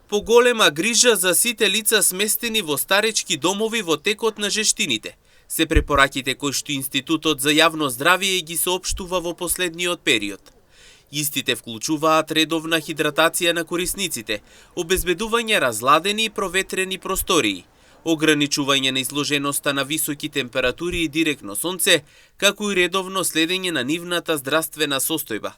Поголема грижа за сите лица сместени во старечки домови во текот на жештините. Се препораките кои што Институтот за јавно здравје ги соопштува во последниот период. Истите вклучуваат редовна хидратација на корисниците, обезбедување разладени и проветрени простории, ограничување на изложеноста на високи температури и директно сонце, како и редовно следење на нивната здравствена состојба.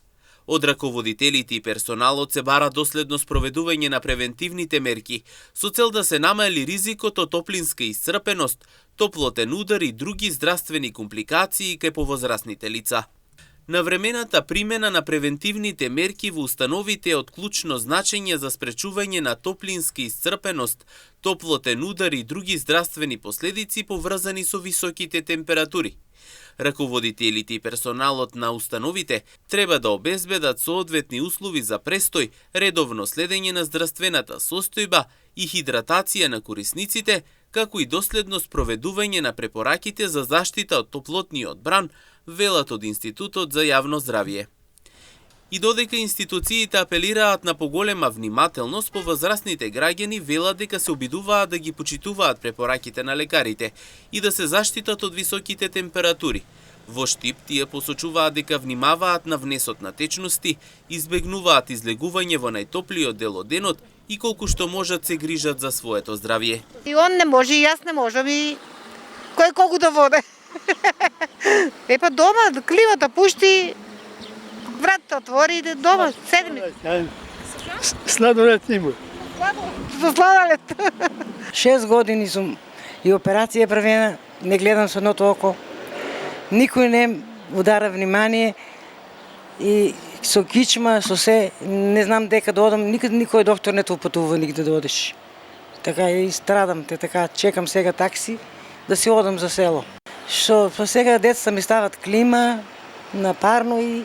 Од раководителите и персоналот се бара доследно спроведување на превентивните мерки со цел да се намали ризикот од топлинска исцрпеност, топлотен удар и други здравствени компликации кај повозрасните лица. Навремената примена на превентивните мерки во установите е од клучно значење за спречување на топлинска исцрпеност, топлотен удар и други здравствени последици поврзани со високите температури. Раководителите и персоналот на установите треба да обезбедат соодветни услови за престој, редовно следење на здравствената состојба и хидратација на корисниците, како и доследно спроведување на препораките за заштита од топлотниот бран, велат од Институтот за јавно здравје. И додека институциите апелираат на поголема внимателност, повозрасните граѓани велат дека се обидуваат да ги почитуваат препораките на лекарите и да се заштитат од високите температури. Во Штип тие посочуваат дека внимаваат на внесот на течности, избегнуваат излегување во најтоплиот дел од денот и колку што можат се грижат за своето здравје. И он не може, и јас не можам, и кој колку да воде. Епа дома, кливата пушти, вратата отвори и дома, седми. Сладолет има. За сладолет. 6 години сум и операција правена, не гледам со едното око. Никој не удара внимание и со кичма, со се, не знам дека да одам, никој доктор не те упатува нигде да одиш. Така и страдам, така чекам сега такси да си одам за село. Што сега децата ми стават клима на парно и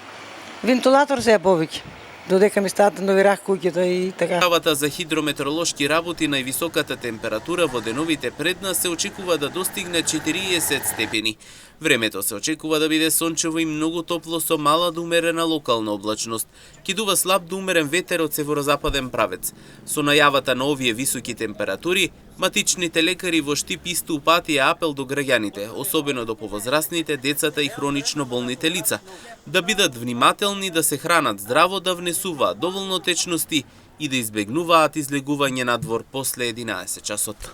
вентилатор се повеќе. Додека ми стават нови рах куќата и така. Правата за хидрометеоролошки работи највисоката температура во деновите пред нас се очекува да достигне 40 степени. Времето се очекува да биде сончево и многу топло со мала до умерена локална облачност. Ќе дува слаб до умерен ветер од северозападен правец. Со најавата на овие високи температури, матичните лекари во Штип исто упатија апел до граѓаните, особено до повозрасните, децата и хронично болните лица, да бидат внимателни, да се хранат здраво, да внесуваат доволно течности и да избегнуваат излегување надвор после 11 часот.